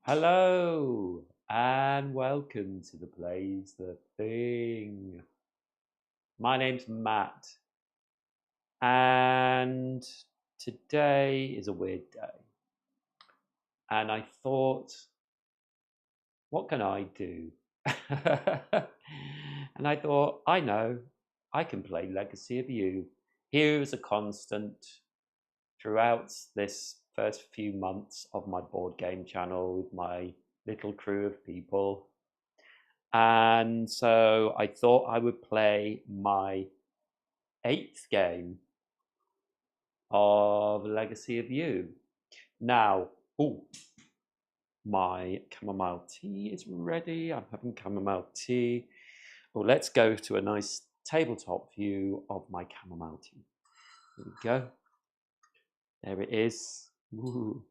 Hello and welcome to the Plays the Thing. My name's Matt, and today is a weird day. And I thought, what can I do? And I thought, I know, I can play Legacy of You. Here is a constant throughout this first few months of my board game channel with my little crew of people. And so I thought I would play my 8th game of Legacy of You. Now, my chamomile tea is ready. I'm having chamomile tea. Well, let's go to a nice tabletop view of my chamomile tea. Here we go. There it is. Ooh.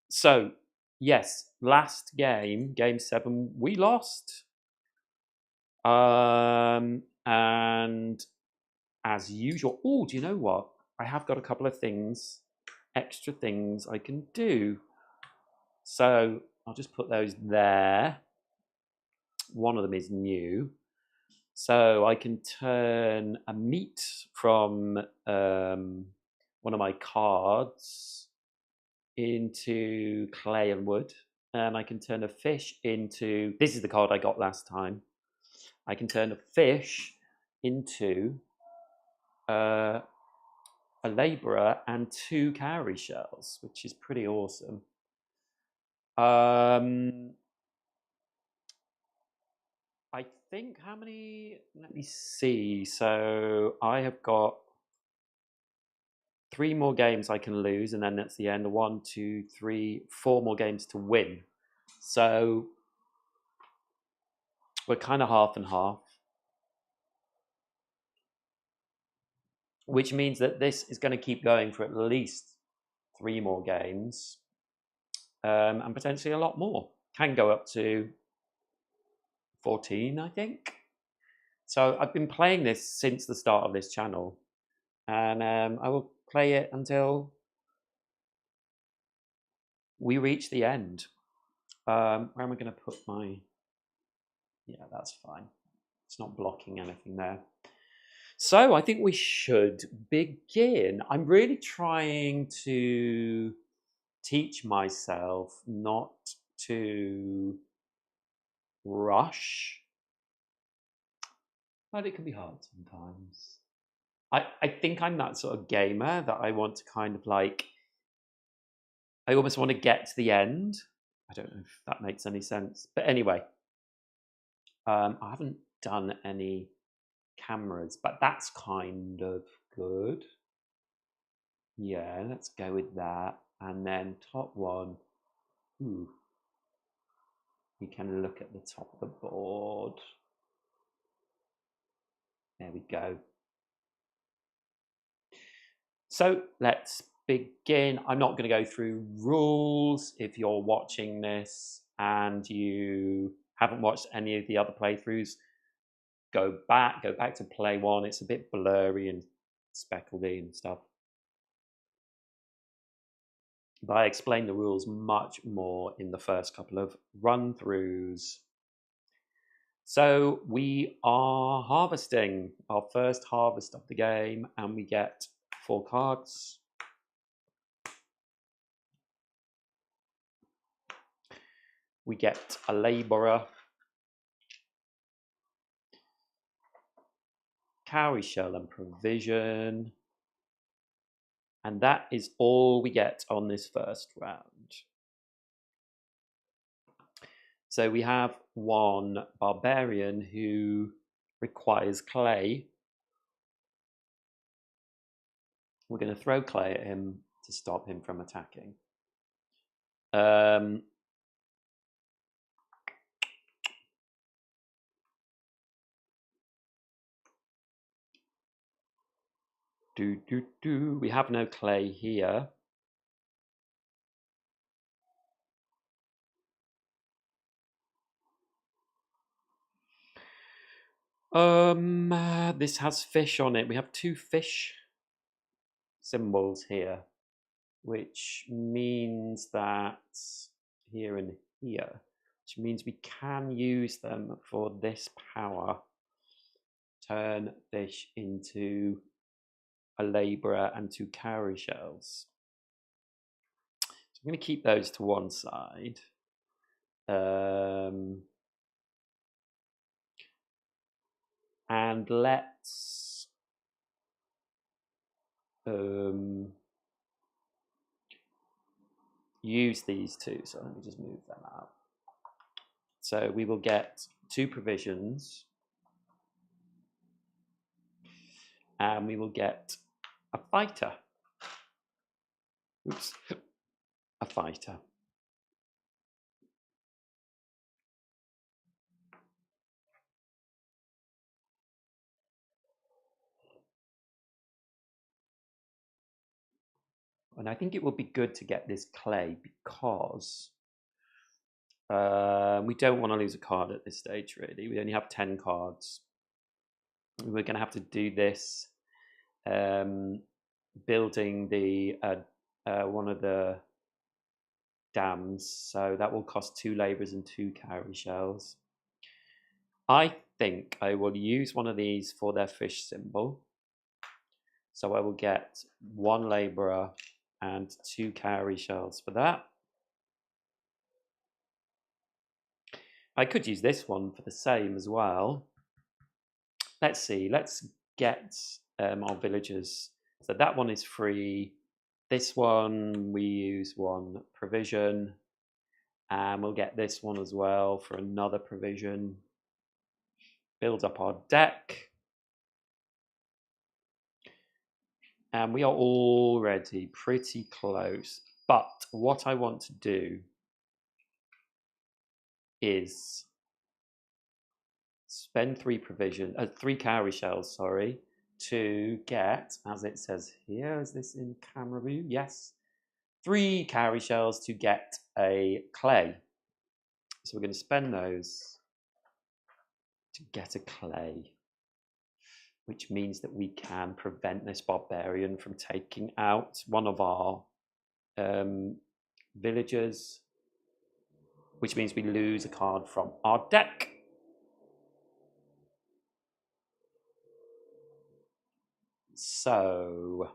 So, yes, last game, game 7, we lost. And as usual, do you know what? I have got a couple of extra things I can do. So I'll just put those there. One of them is new. So I can turn a meat from one of my cards into clay and wood. And I can turn a fish into, this is the card I got last time. I can turn a fish into a labourer and 2 cowrie shells, which is pretty awesome. I think how many? Let me see. So I have got 3 more games I can lose, and then that's the end. 1, 2, 3, 4 more games to win. So we're kind of half and half, which means that this is going to keep going for at least 3 more games, and potentially a lot more. Can go up to 14, I think. So I've been playing this since the start of this channel, and I will play it until we reach the end. Where am I going to put my... Yeah, that's fine. It's not blocking anything there. So I think we should begin. I'm really trying to teach myself not to rush, but it can be hard sometimes. I think I'm that sort of gamer that I want to kind of like, I almost want to get to the end. I don't know if that makes any sense. But anyway, I haven't done any cameras, but that's kind of good. Yeah, let's go with that. And then top one. Ooh. We can look at the top of the board. There we go. So let's begin. I'm not going to go through rules. If you're watching this and you haven't watched any of the other playthroughs, go back to play 1. It's a bit blurry and speckledy and stuff. But I explain the rules much more in the first couple of run-throughs. So we are harvesting our first harvest of the game, and we get 4 cards. We get a labourer, cowrie shell and provision, and that is all we get on this first round. So we have 1 barbarian who requires clay. We're going to throw clay at him to stop him from attacking. We have no clay here. This has fish on it. We have 2 fish symbols here. which means that here and here, which means we can use them for this power. Turn fish into a labourer and 2 cowrie shells. So I'm going to keep those to one side. And let's use these two. So let me just move them out. So we will get 2 provisions. And we will get a fighter. Oops. A fighter. And I think it would be good to get this clay because we don't want to lose a card at this stage, really. We only have 10 cards. We're going to have to do this building the one of the dams. So that will cost 2 labourers and 2 cowrie shells. I think I will use one of these for their fish symbol. So I will get 1 labourer and 2 cowrie shells for that. I could use this one for the same as well. Let's see, let's get our villagers. So that one is free. This one, we use 1 provision. And we'll get this one as well for another provision. Build up our deck. And we are already pretty close. But what I want to do is spend 3 cowrie shells, sorry, to get, as it says here, is this in camera view? Yes. 3 cowrie shells to get a clay. So we're going to spend those to get a clay, which means that we can prevent this barbarian from taking out one of our villagers, which means we lose a card from our deck. So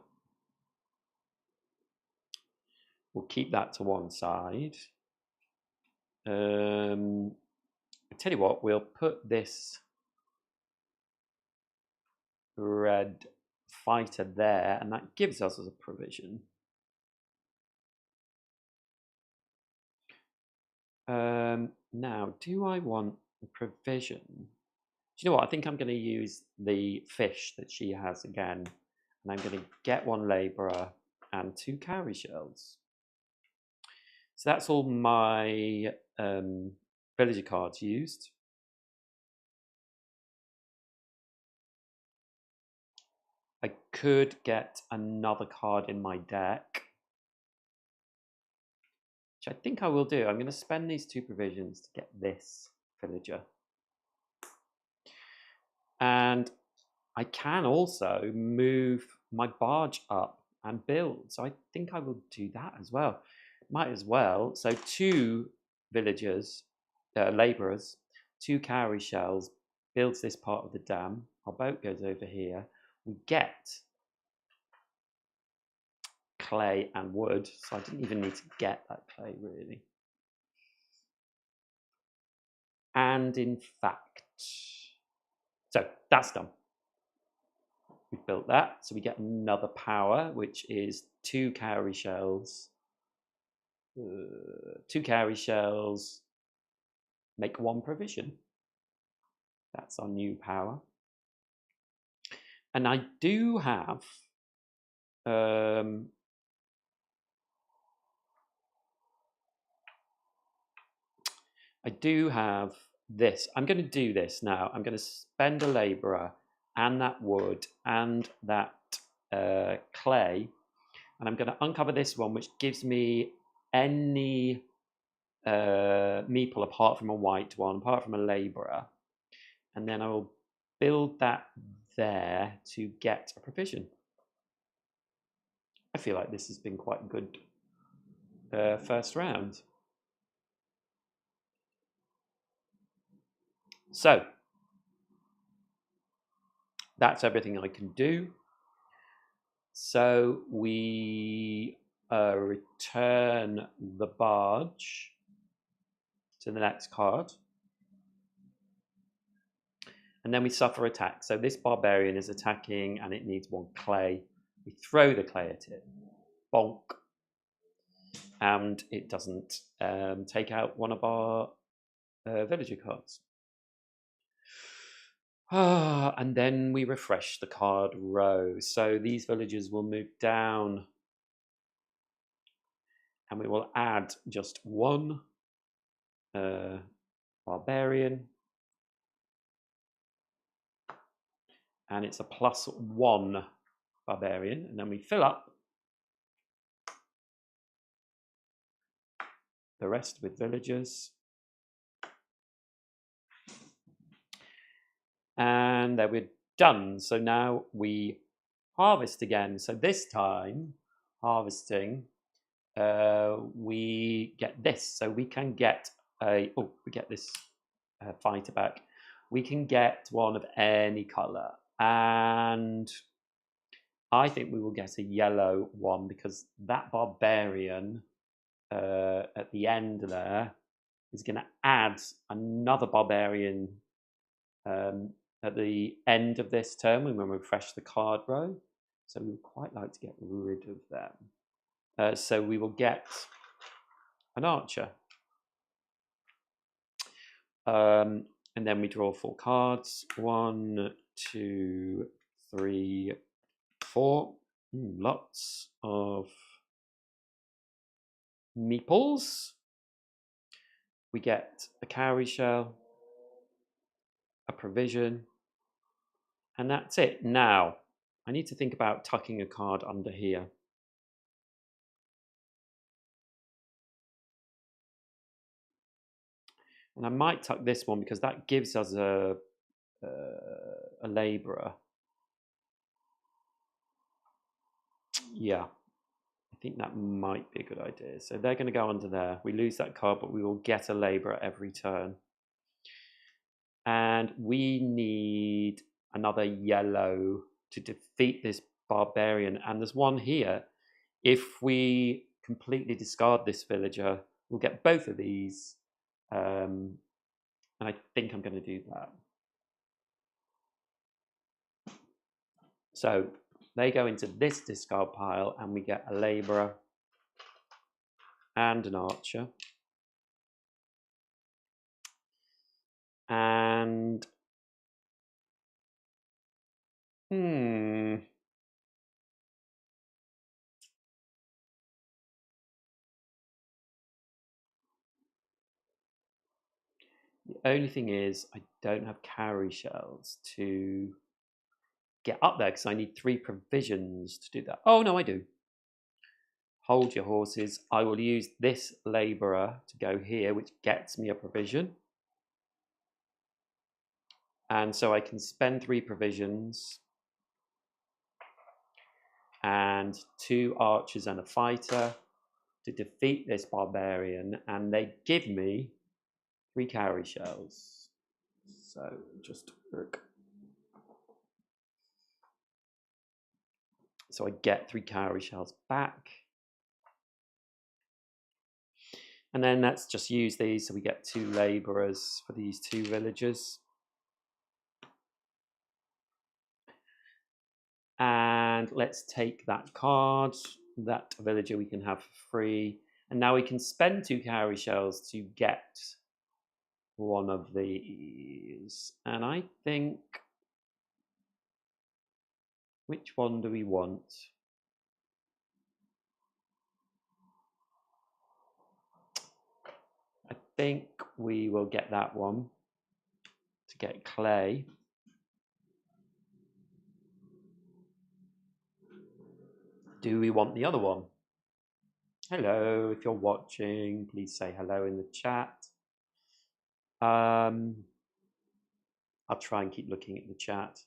we'll keep that to one side. I tell you what, we'll put this red fighter there, and that gives us as a provision. Now, do I want a provision? Do you know what? I think I'm going to use the fish that she has again, and I'm going to get 1 labourer and 2 cowrie shells. So that's all my villager cards used. I could get another card in my deck, which I think I will do. I'm going to spend these 2 provisions to get this villager. And I can also move my barge up and build. So I think I will do that as well. Might as well. So 2 villagers, labourers, 2 cowrie shells, builds this part of the dam. Our boat goes over here. We get clay and wood. So I didn't even need to get that clay, really. And in fact, so that's done. We've built that. So we get another power, which is 2 cowrie shells. 2 cowrie shells, make 1 provision. That's our new power. And I do have this. I'm going to do this now. I'm going to spend a labourer and that wood and that clay, and I'm going to uncover this one, which gives me any meeple apart from a white one, apart from a labourer, and then I will build that there to get a provision. I feel like this has been quite a good first round. So that's everything I can do. So we return the barge to the next card. And then we suffer attack. So this barbarian is attacking and it needs 1 clay. We throw the clay at it. Bonk. And it doesn't take out one of our villager cards. And then we refresh the card row. So these villagers will move down. And we will add just 1 barbarian. And it's a +1 barbarian. And then we fill up the rest with villagers. And then we're done. So now we harvest again. So this time, harvesting, we get this. So we can get we get this fighter back. We can get one of any color. And I think we will get a yellow one because that barbarian at the end there is going to add another barbarian at the end of this turn when we refresh the card row. So we would quite like to get rid of them. So we will get an archer. And then we draw 4 cards. 1, 2, 3, 4. Lots of meeples. We get a cowrie shell, a provision, and that's it. Now, I need to think about tucking a card under here. And I might tuck this one because that gives us a labourer. Yeah, I think that might be a good idea. So they're going to go under there. We lose that card, but we will get a labourer every turn. And we need another yellow to defeat this barbarian. And there's one here. If we completely discard this villager, we'll get both of these. And I think I'm going to do that. So they go into this discard pile and we get a labourer and an archer. And the only thing is I don't have cowrie shells to get up there because I need 3 provisions to do that. Oh, no, I do. Hold your horses. I will use this labourer to go here, which gets me a provision. And so I can spend 3 provisions and 2 archers and a fighter to defeat this barbarian. And they give me 3 cowrie shells. So just work. So I get 3 cowrie shells back. And then let's just use these. So we get 2 labourers for these 2 villagers. And let's take that card. That villager we can have for free. And now we can spend 2 cowrie shells to get one of these. And I think, which one do we want? I think we will get that one to get clay. Do we want the other one? Hello, if you're watching, please say hello in the chat. I'll try and keep looking at the chat.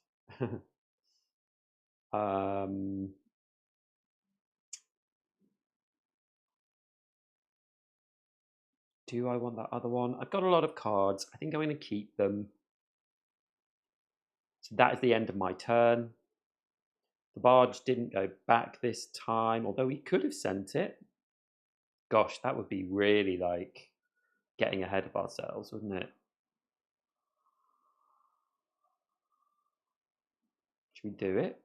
Do I want that other one? I've got a lot of cards. I think I'm going to keep them. So that is the end of my turn. The barge didn't go back this time, although he could have sent it. Gosh, that would be really like getting ahead of ourselves, wouldn't it? Should we do it?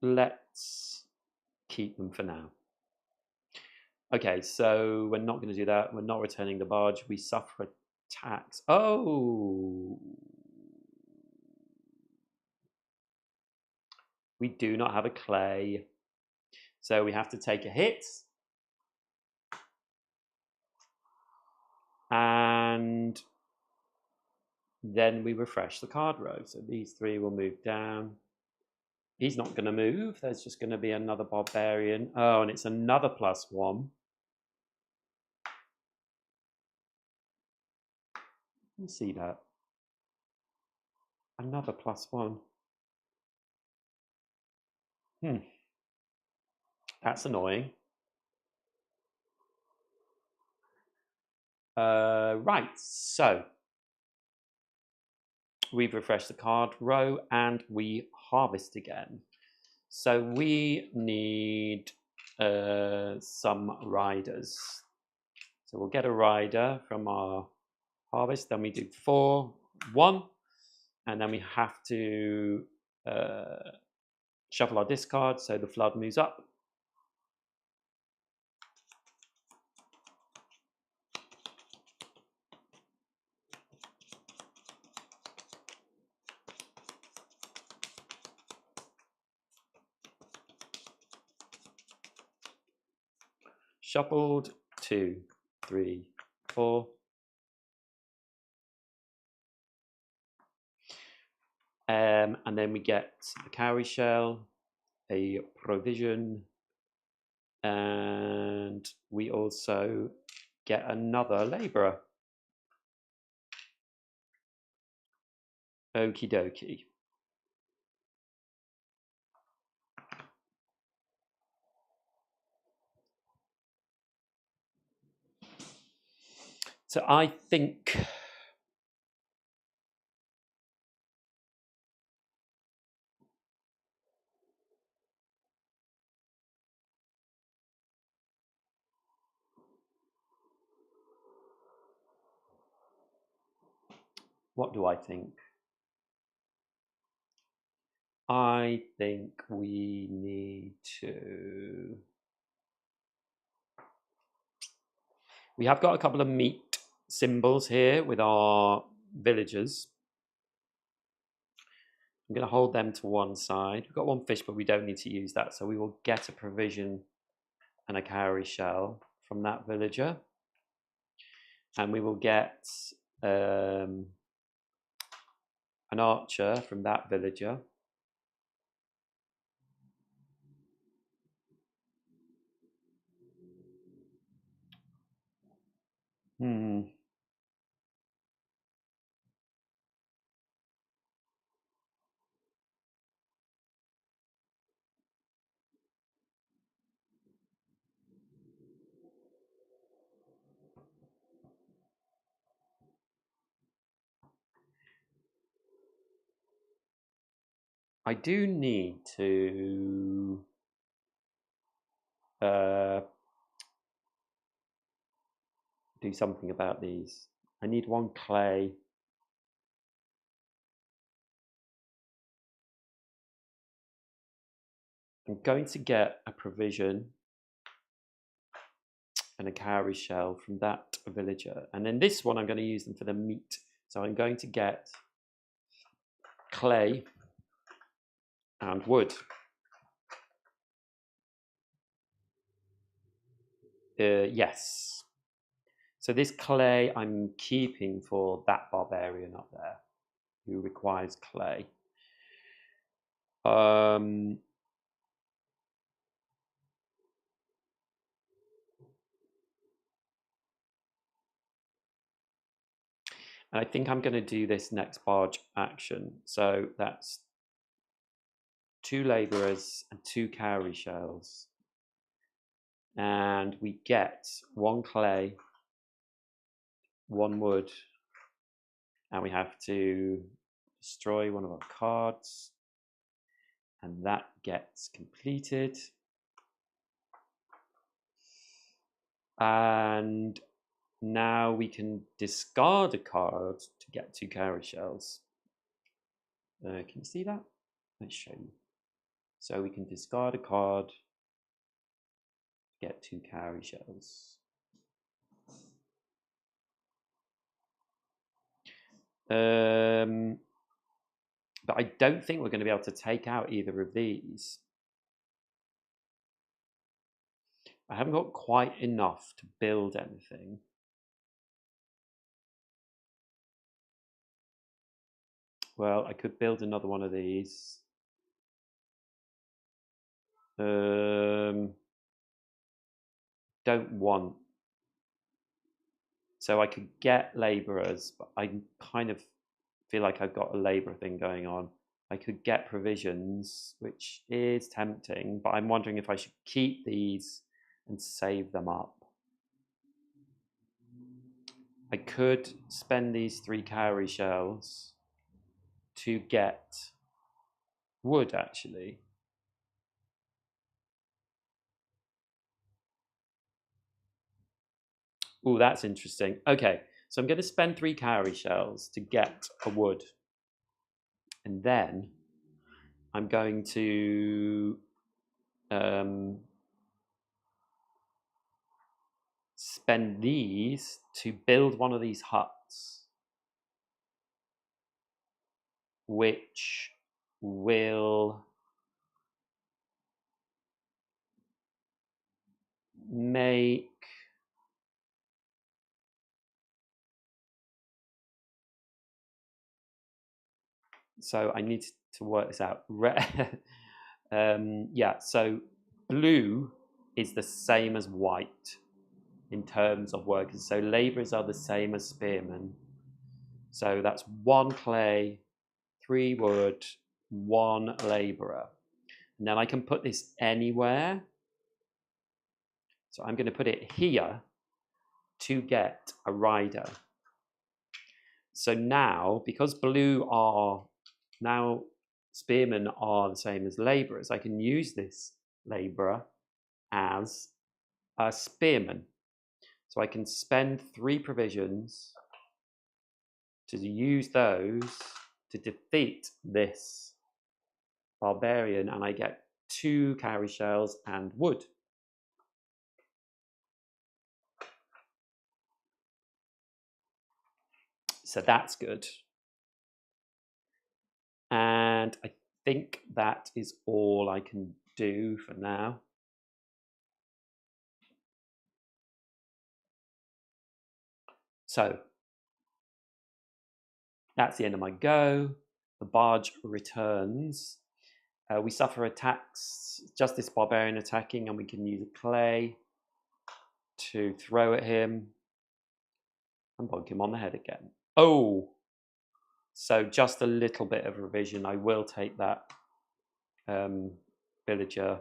Let's keep them for now. Okay, so we're not going to do that. We're not returning the barge. We suffer a tax. Oh! We do not have a clay. So we have to take a hit. And then we refresh the card row. So these three will move down. He's not going to move. There's just going to be another barbarian. Oh, and it's another +1. You see that? Another +1. That's annoying. Right, so we've refreshed the card row and we harvest again. So we need some riders. So we'll get a rider from our harvest. Then we do 4, 1, and then we have to shuffle our discard so the flood moves up. Shuffled 2, 3, 4. And then we get a cowrie shell, a provision, and we also get another labourer. Okie dokie. So I think what do I think? I think we need to... We have got a couple of meat symbols here with our villagers. I'm going to hold them to one side. We've got one fish, but we don't need to use that. So we will get a provision and a cowrie shell from that villager. And we will get an archer from that villager. I do need to do something about these. I need one clay. I'm going to get a provision and a cowrie shell from that villager. And then this one, I'm going to use them for the meat. So I'm going to get clay and wood. Yes. So this clay I'm keeping for that barbarian up there who requires clay. And I think I'm going to do this next barge action. So that's 2 labourers and 2 cowrie shells. And we get 1 clay, 1 wood, and we have to destroy one of our cards, and that gets completed. And now we can discard a card to get 2 cowrie shells. Can you see that? Let's show you. So we can discard a card, get 2 cowrie shells. But I don't think we're going to be able to take out either of these. I haven't got quite enough to build anything. Well, I could build another one of these. Don't want. So I could get labourers, but I kind of feel like I've got a labourer thing going on. I could get provisions, which is tempting, but I'm wondering if I should keep these and save them up. I could spend these 3 cowrie shells to get wood, actually. Oh, that's interesting. Okay, so I'm going to spend 3 cowrie shells to get a wood. And then I'm going to spend these to build one of these huts, which will make so I need to work this out. Yeah, so blue is the same as white in terms of workers. So labourers are the same as spearmen. So that's 1 clay, 3 wood, 1 labourer. And then I can put this anywhere. So I'm going to put it here to get a rider. So now, because blue are now spearmen are the same as labourers, I can use this labourer as a spearman. So I can spend 3 provisions to use those to defeat this barbarian, and I get 2 cowrie shells and wood. So that's good. And I think that is all I can do for now. So that's the end of my go. The barge returns. We suffer attacks, just this barbarian attacking, and we can use a clay to throw at him and bonk him on the head again. Oh, so just a little bit of revision. I will take that villager,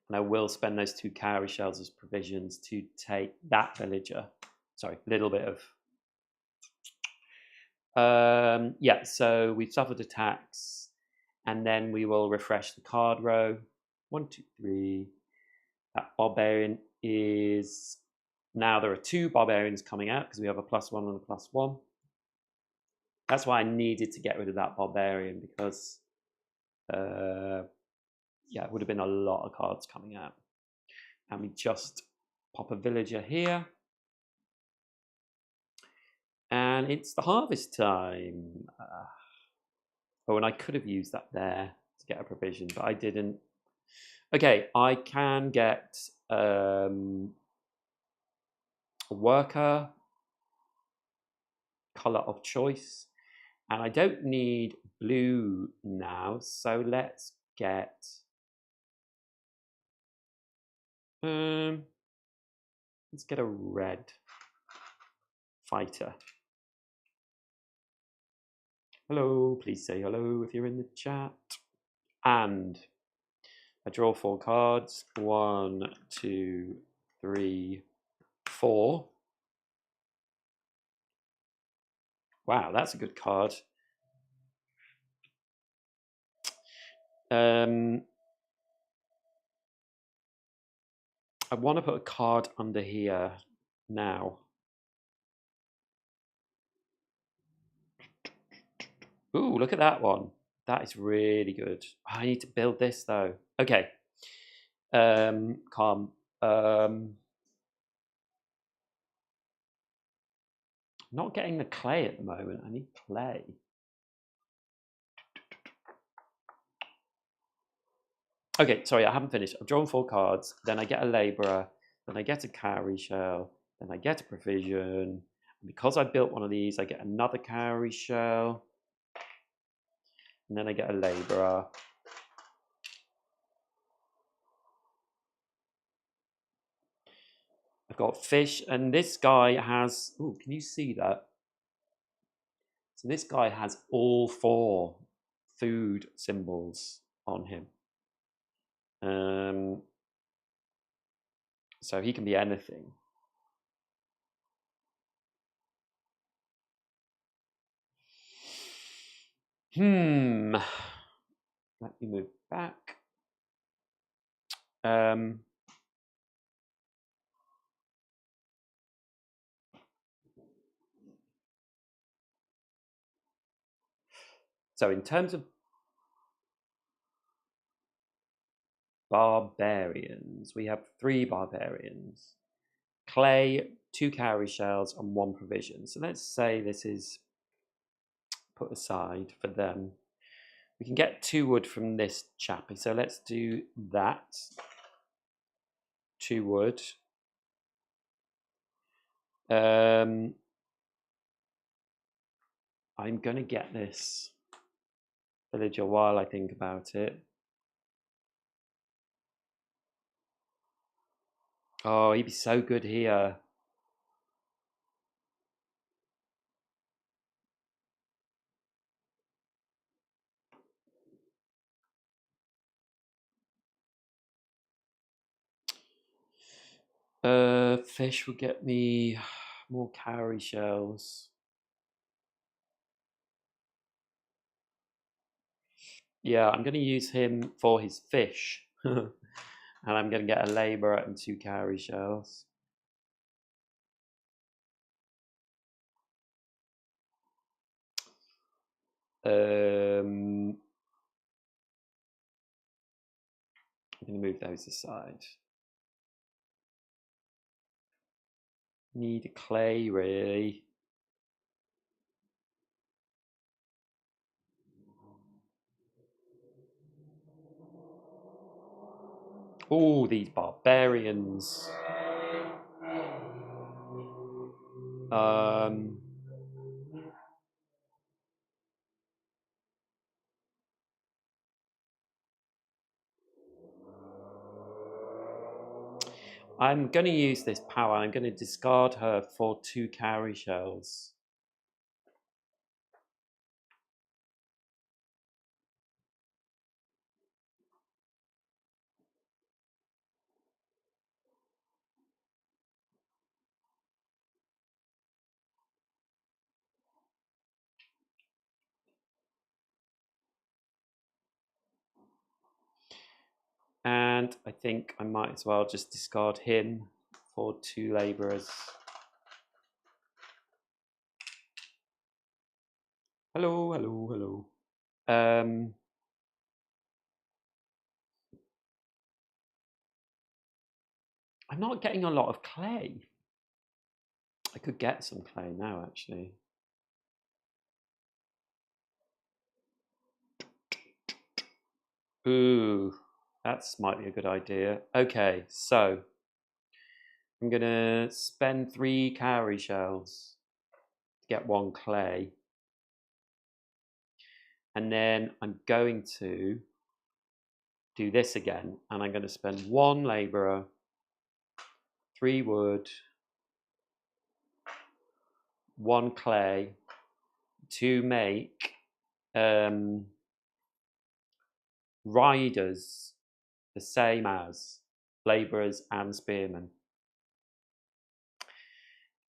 and I will spend those 2 cowrie shells as provisions to take that villager. Sorry, a little bit of yeah, so we've suffered attacks, and then we will refresh the card row. 1, 2, 3. That barbarian is now there are 2 barbarians coming out because we have a +1 and a +1. That's why I needed to get rid of that barbarian, because yeah, it would have been a lot of cards coming out. And we just pop a villager here. And it's the harvest time. Oh, and I could have used that there to get a provision, but I didn't. Okay, I can get a worker, color of choice, and I don't need blue now, so let's get a red fighter. Hello, please say hello if you're in the chat. And I draw 4 cards. 1, 2, 3, 4. Wow, that's a good card. I want to put a card under here now. Ooh, look at that one. That is really good. I need to build this though. Okay. Calm. Not getting the clay at the moment. I need clay. Okay, sorry, I haven't finished. I've drawn 4 cards. Then I get a labourer. Then I get a cowrie shell. Then I get a provision. And because I built one of these, I get another cowrie shell. And then I get a labourer. I've got fish, and this guy has. Ooh, can you see that? So this guy has all 4 food symbols on him. So he can be anything. Let me move back. So in terms of barbarians, we have 3 barbarians. Clay, 2 cowrie shells, and 1 provision. So let's say this is put aside for them. We can get 2 wood from this chappy. So let's do that. 2 wood. I'm going to get this villager while I think about it. Oh, he'd be so good here. Fish will get me more cowrie shells. Yeah, I'm going to use him for his fish. And I'm going to get a labourer and 2 cowrie shells. I'm going to move those aside. Need a clay, really. Oh, these barbarians. I'm going to use this power. I'm going to discard her for 2 cowrie shells. And I think I might as well just discard him for 2 labourers. Hello, hello, hello. I'm not getting a lot of clay. I could get some clay now, actually. Ooh, that might be a good idea. Okay, so I'm going to spend 3 cowrie shells to get 1 clay. And then I'm going to do this again. And I'm going to spend 1 labourer, 3 wood, 1 clay to make riders the same as labourers and spearmen.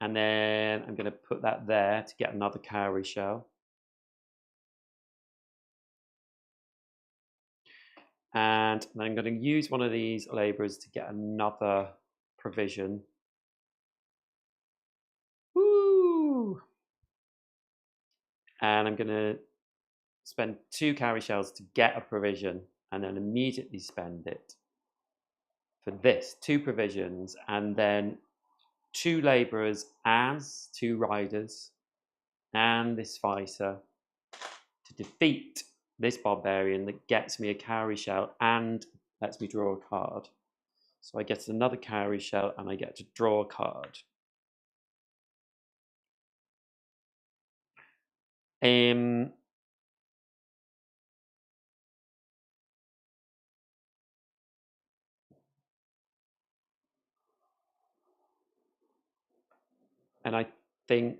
And then I'm going to put that there to get another cowrie shell. And then I'm going to use one of these labourers to get another provision. Woo! And I'm going to spend 2 cowrie shells to get a provision and then immediately spend it for this, 2 provisions, and then 2 labourers as 2 riders and this fighter to defeat this barbarian that gets me a cowrie shell and lets me draw a card. So I get another cowrie shell and I get to draw a card. And I think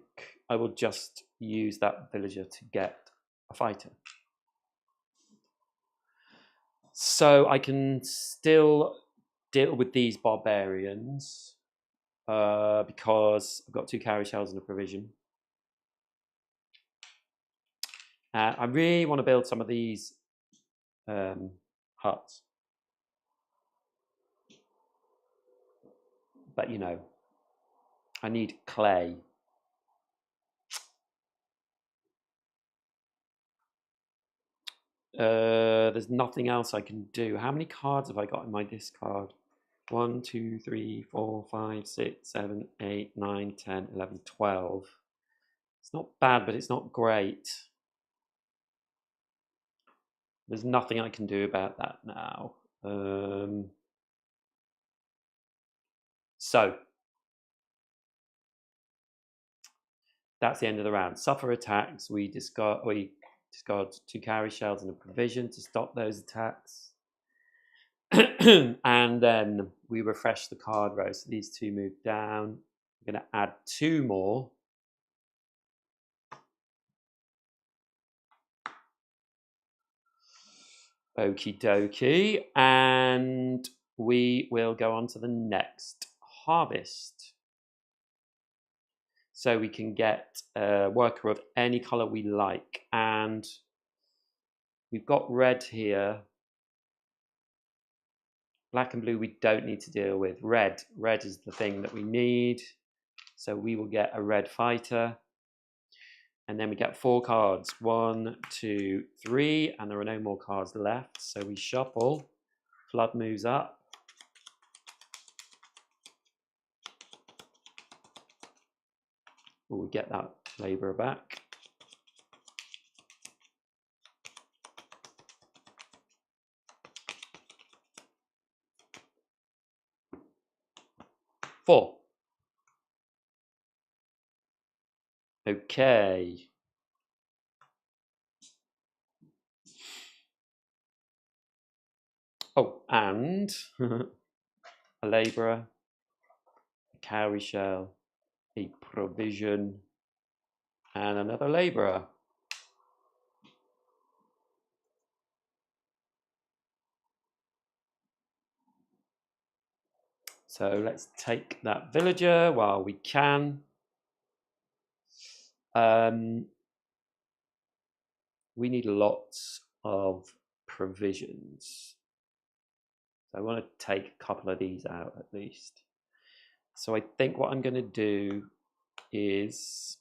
I will just use that villager to get a fighter. So I can still deal with these barbarians because I've got 2 cowrie shells and a provision. I really want to build some of these huts. But, you know, I need clay. There's nothing else I can do. How many cards have I got in my discard? 1, 2, 3, 4, 5, 6, 7, 8, 9, 10, 11, 12. It's not bad, but it's not great. There's nothing I can do about that now. So that's the end of the round. Suffer attacks. We discard 2 cowrie shells and a provision to stop those attacks. And then we refresh the card row. So these 2 move down. I'm going to add 2 more. Okie dokie. And we will go on to the next harvest. So we can get a worker of any color we like. And we've got red here. Black and blue we don't need to deal with. Red is the thing that we need. So we will get a red fighter. And then we get 4 cards. 1, 2, 3. And there are no more cards left. So we shuffle. Flood moves up. We get that labourer back. Four. Okay. Oh, and a labourer, a cowrie shell, a provision, and another labourer. So let's take that villager while we can. We need lots of provisions. So I want to take a couple of these out at least. So I think what I'm going to do is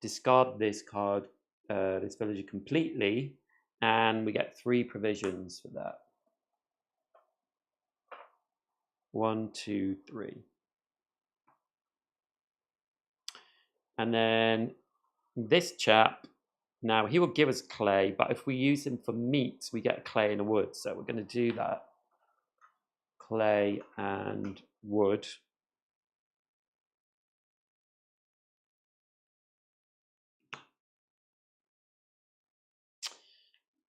discard this card, this villager completely, and we get 3 provisions for that. 1, 2, 3. And then this chap, now he will give us clay, but if we use him for meat, we get clay and a wood. So we're going to do that. Clay and wood.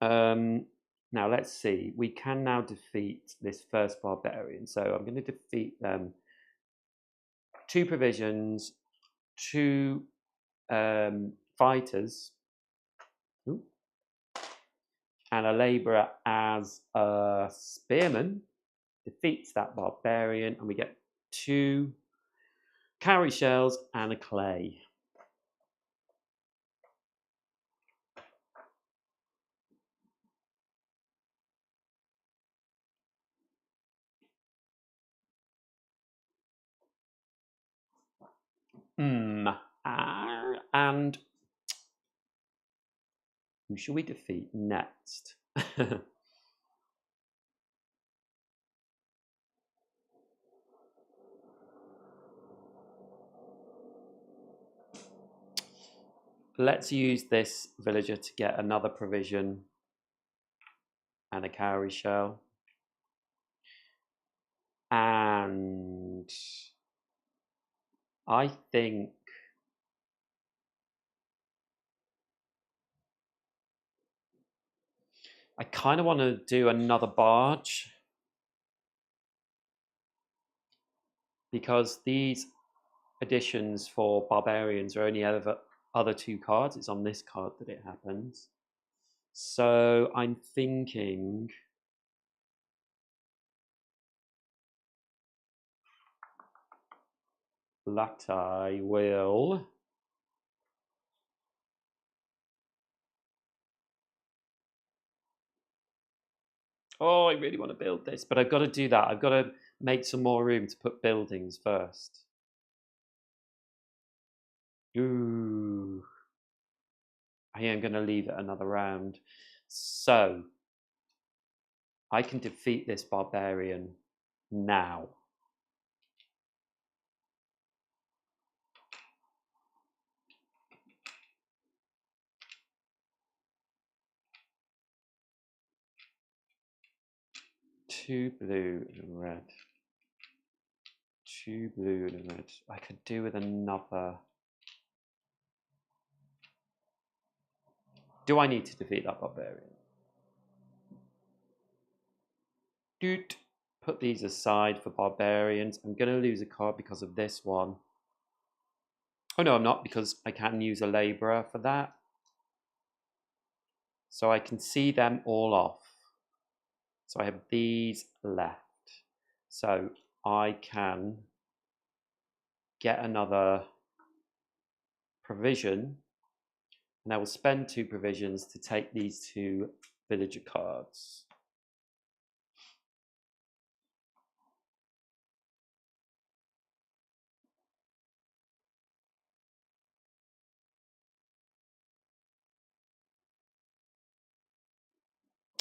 Now let's see. We can now defeat this first barbarian. So I'm going to defeat them. 2 provisions, 2 fighters, Ooh. And a labourer as a spearman defeats that barbarian, and we get 2 cowrie shells and a clay. And who shall we defeat next? Let's use this villager to get another provision and a cowrie shell. And I think I kind of want to do another barge, because these additions for barbarians are only ever other 2 cards. It's on this card that it happens. So I'm thinking that I will oh, I really want to build this, but I've got to do that. I've got to make some more room to put buildings first. Ooh. I am going to leave it another round. So I can defeat this barbarian now. Two blue and red. 2 blue and red. I could do with another. Do I need to defeat that barbarian? Doot. Put these aside for barbarians. I'm going to lose a card because of this one. Oh no, I'm not, because I can use a labourer for that. So I can see them all off. So I have these left. So I can get another provision, and I will spend 2 provisions to take these 2 villager cards.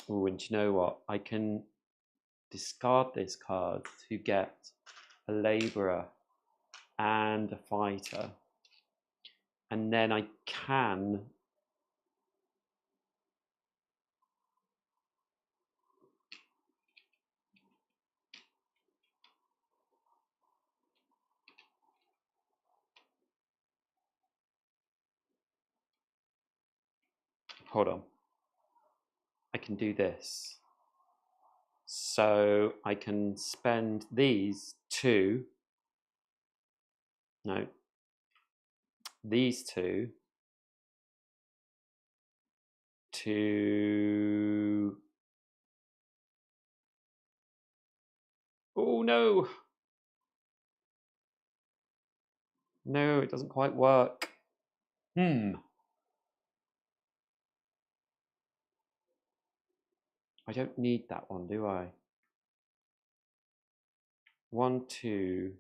Oh, and you know what? I can discard this card to get a labourer and a fighter. And then I can hold on. I can do this. So I can spend these 2. No. These 2 to. Oh no! No, it doesn't quite work. I don't need that one, do I? 1, 2.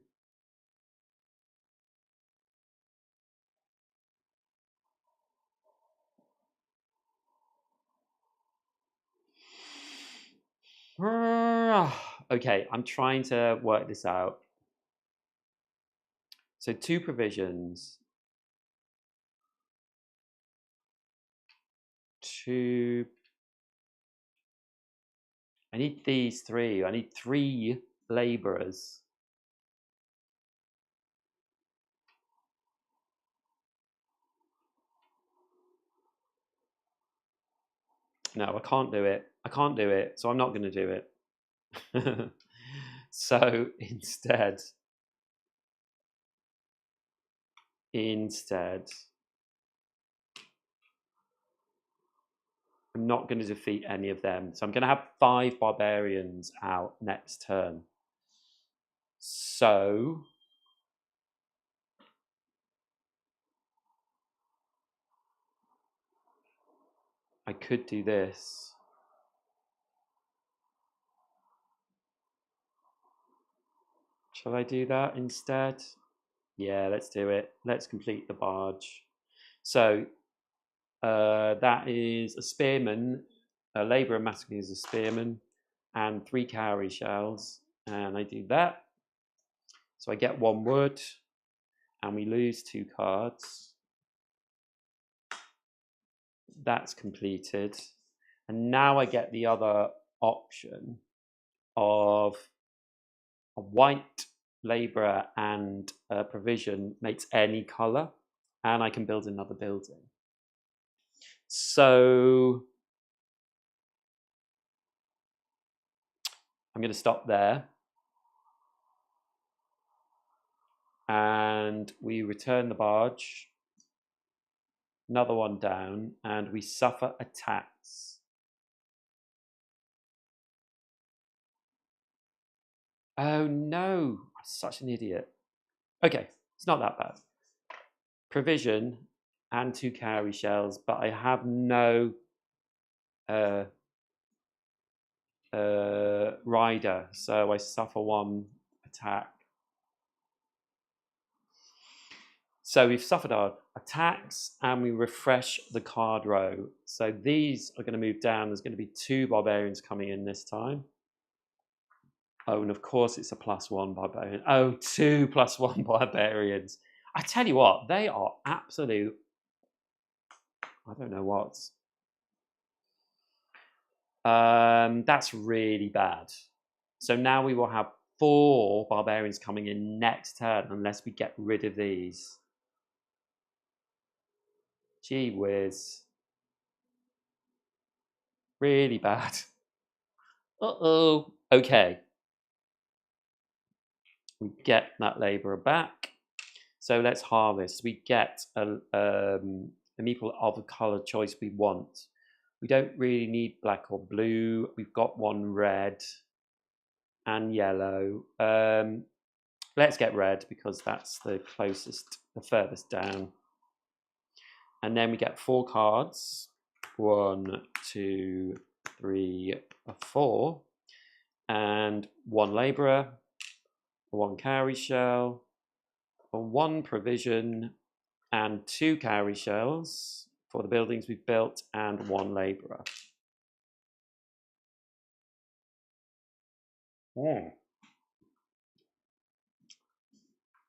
Okay, I'm trying to work this out. So 2 provisions. 2. I need these 3. I need 3 labourers. No, I can't do it. I can't do it, so I'm not going to do it. So instead, I'm not going to defeat any of them. So I'm going to have 5 barbarians out next turn. So I could do this. Shall I do that instead? Yeah, let's do it. Let's complete the barge. So that is a spearman, a labourer masking is a spearman, and 3 cowrie shells. And I do that. So I get 1 wood, and we lose 2 cards. That's completed. And now I get the other option of a white labourer and a provision makes any colour, and I can build another building. So I'm going to stop there. And we return the barge. Another one down, and we suffer attacks. Oh no, I'm such an idiot. Okay, it's not that bad. Provision and 2 cowrie shells, but I have no rider, so I suffer 1 attack. So we've suffered our attacks, and we refresh the card row. So these are going to move down. There's going to be 2 barbarians coming in this time. Oh, and of course it's a +1 barbarian. Oh, 2 +1 barbarians. I tell you what, they are absolute, I don't know what. That's really bad. So now we will have 4 barbarians coming in next turn unless we get rid of these. Gee whiz. Really bad. Uh-oh. Okay. We get that labourer back. So let's harvest. We get a meeple of the colour choice we want. We don't really need black or blue. We've got 1 red and yellow. Let's get red because that's the closest, the furthest down. And then we get 4 cards. 1, 2, 3, 4. And 1 labourer, 1 cowrie shell, 1 provision, and 2 cowrie shells for the buildings we've built, and 1 labourer.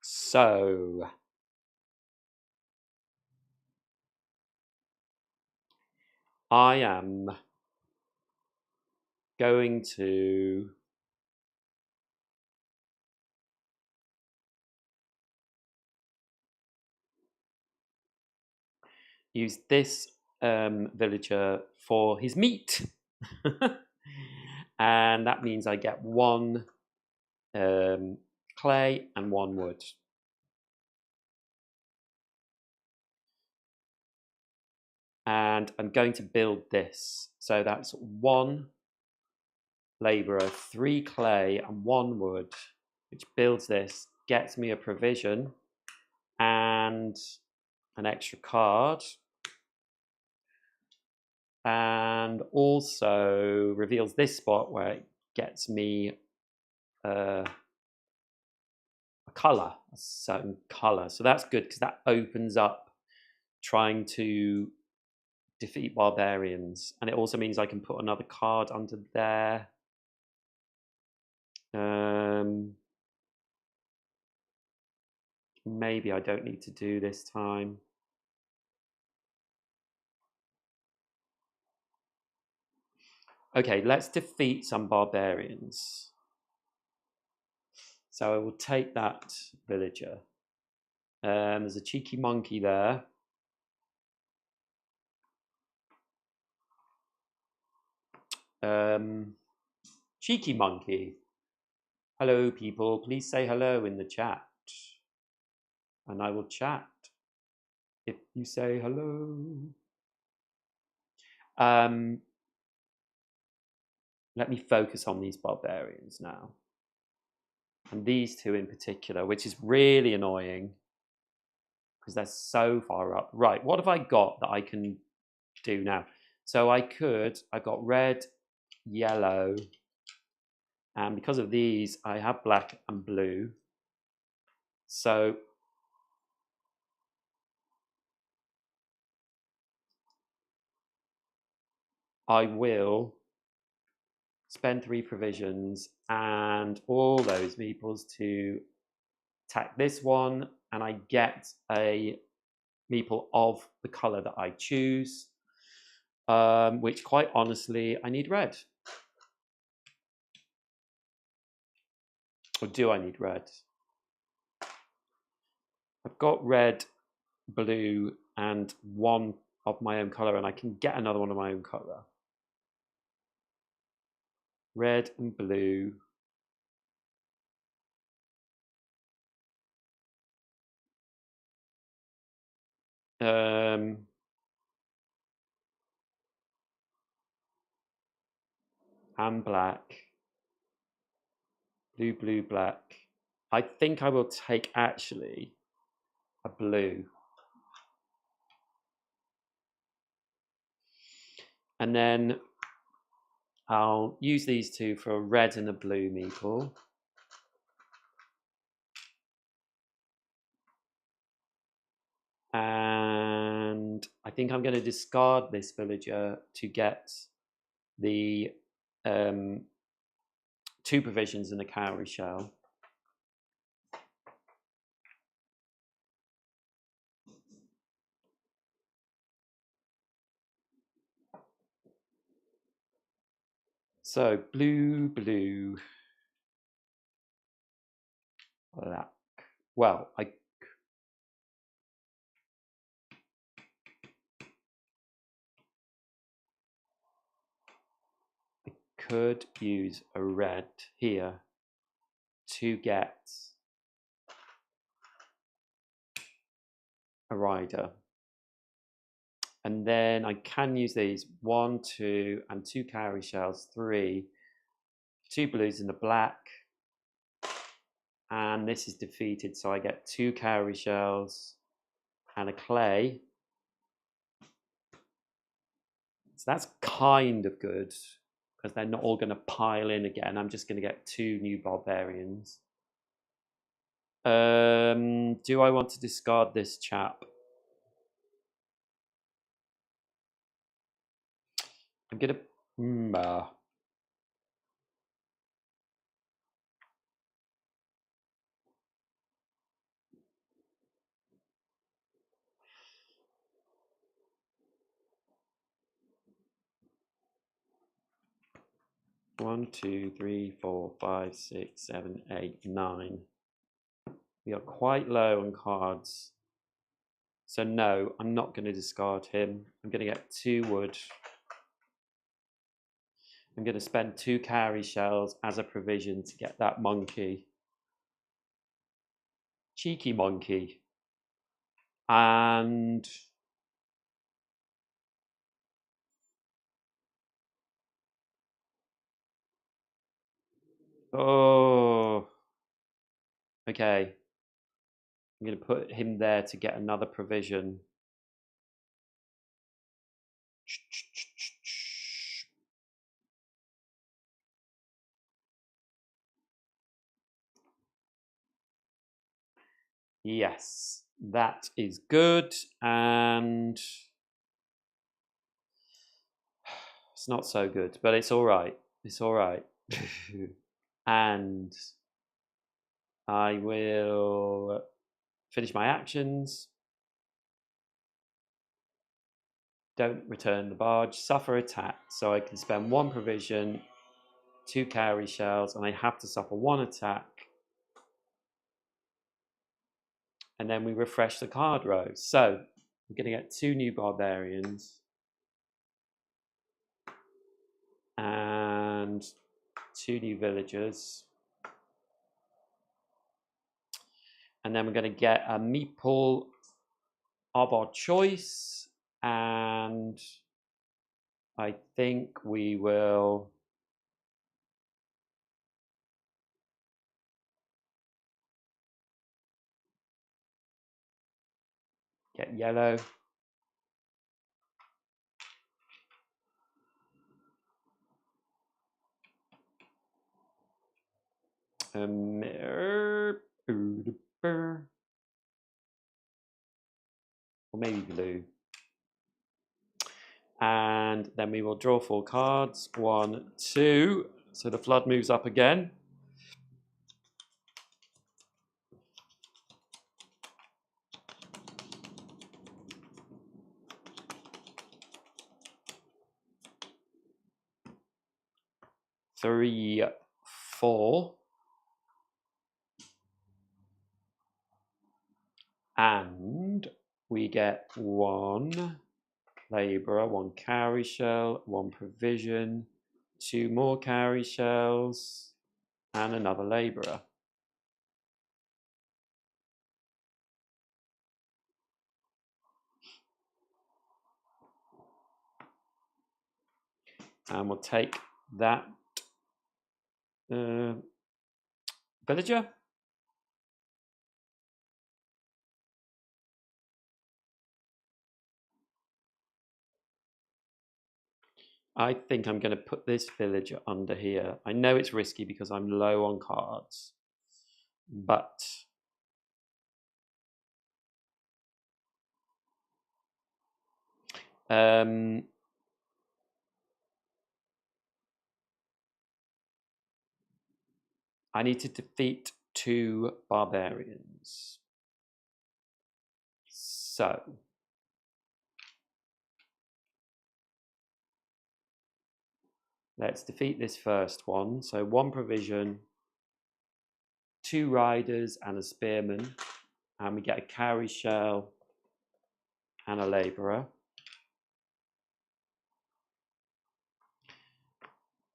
So I am going to use this villager for his meat. And that means I get 1 clay and 1 wood. And I'm going to build this. So that's 1 labourer, 3 clay and 1 wood, which builds this, gets me a provision and an extra card, and also reveals this spot where it gets me a colour, a certain colour. So that's good because that opens up trying to defeat barbarians, and it also means I can put another card under there. Maybe I don't need to do this time. Okay, let's defeat some barbarians. So I will take that villager. There's a cheeky monkey there. Cheeky monkey. Hello, people. Please say hello in the chat. And I will chat if you say hello. Let me focus on these barbarians now. And these two in particular, which is really annoying because they're so far up. Right, what have I got that I can do now? So I've got red, yellow, and because of these, I have black and blue. So I will spend 3 provisions and all those meeples to attack this one, and I get a meeple of the color that I choose, which quite honestly, I need red. Or do I need red? I've got red, blue, and one of my own color, and I can get another one of my own color. Red and blue. And black. Blue, blue, black. I think I will take actually a blue. And then I'll use these two for a red and a blue meeple. And I think I'm going to discard this villager to get the 2 provisions and a cowrie shell. So blue, blue, black. Well, I could use a red here to get a rider. And then I can use these 1, 2, and 2 cowrie shells, 3, 2 blues and a black. And this is defeated, so I get 2 cowrie shells and a clay. So that's kind of good because they're not all going to pile in again. I'm just going to get 2 new barbarians. Do I want to discard this chap? I'm going to... 1, 2, 3, 4, 5, 6, 7, 8, 9. We are quite low on cards. So no, I'm not going to discard him. I'm going to get 2 wood. I'm going to spend 2 cowrie shells as a provision to get that monkey. Cheeky monkey. And... oh... okay. I'm going to put him there to get another provision. Yes, that is good. And it's not so good, but it's all right. It's all right. And I will finish my actions. Don't return the barge. Suffer attack. So I can spend 1 provision, 2 cowrie shells, and I have to suffer 1 attack. And then we refresh the card row. So we're going to get 2 new barbarians. And 2 new villagers. And then we're going to get a meeple of our choice. And I think we will get yellow. Or maybe blue. And then we will draw 4 cards. 1, 2. So the flood moves up again. Three, 4. And we get 1 labourer, 1 cowrie shell, 1 provision, 2 more cowrie shells, and another labourer. And we'll take that villager. I think I'm going to put this villager under here. I know it's risky because I'm low on cards, but I need to defeat 2 barbarians. So let's defeat this first one. So 1 provision, 2 riders and a spearman, and we get a cowrie shell and a labourer.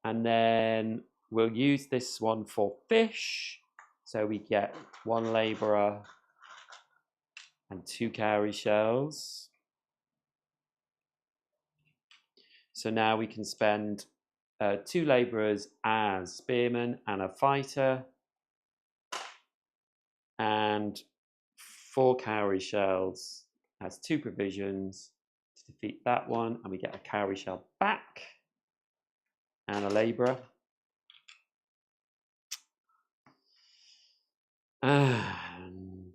And then we'll use this one for fish. So we get 1 labourer and 2 cowrie shells. So now we can spend 2 labourers as spearmen and a fighter, and 4 cowrie shells as 2 provisions to defeat that one, and we get a cowrie shell back and a labourer. And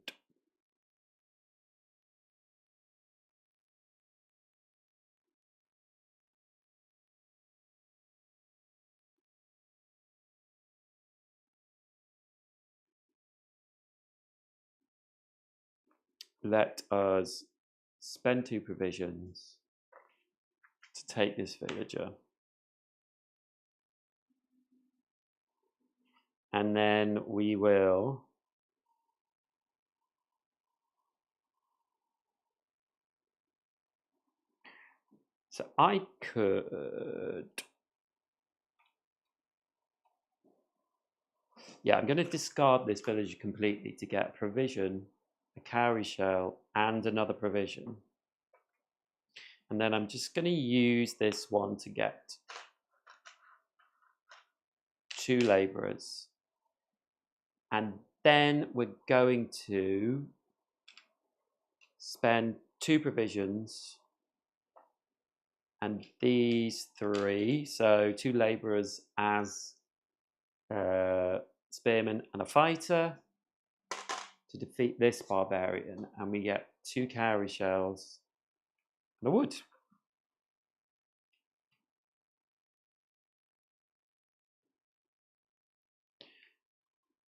let us spend 2 provisions to take this villager. And then we will so I could, yeah, I'm going to discard this villager completely to get a provision, a cowrie shell, and another provision. And then I'm just going to use this one to get 2 labourers. And then we're going to spend 2 provisions and these 3. So 2 labourers as spearmen and a fighter to defeat this barbarian. And we get 2 cowrie shells and a wood.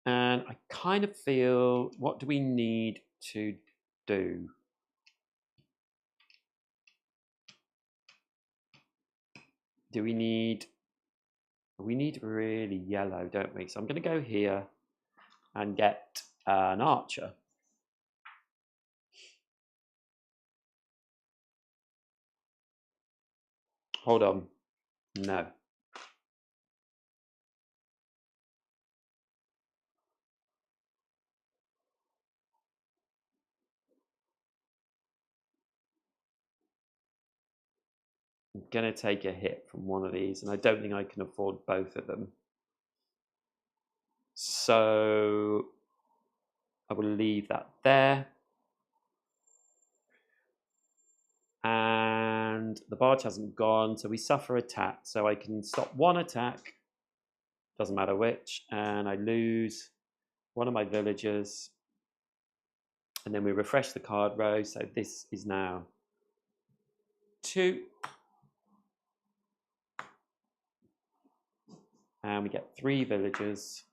And I kind of feel, what do we need to do? Do we need really yellow, don't we? So I'm going to go here and get an archer. Hold on. No. I'm going to take a hit from one of these, and I don't think I can afford both of them. So I will leave that there. And the barge hasn't gone, so we suffer attack. So I can stop one attack, doesn't matter which, and I lose one of my villagers. And then we refresh the card row, so this is now 2. And we get 3 villagers.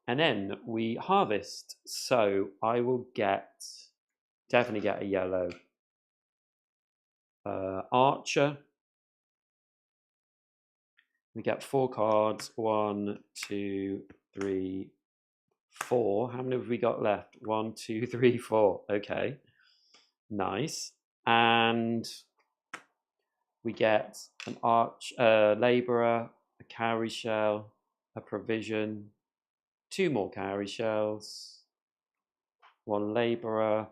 And then we harvest. So I will definitely get a yellow archer. We get 4 cards. 1, 2, 3, 4. How many have we got left? 1, 2, 3, 4. Okay. Nice. And we get an labourer, a cowrie shell, a provision, 2 more cowrie shells, 1 labourer,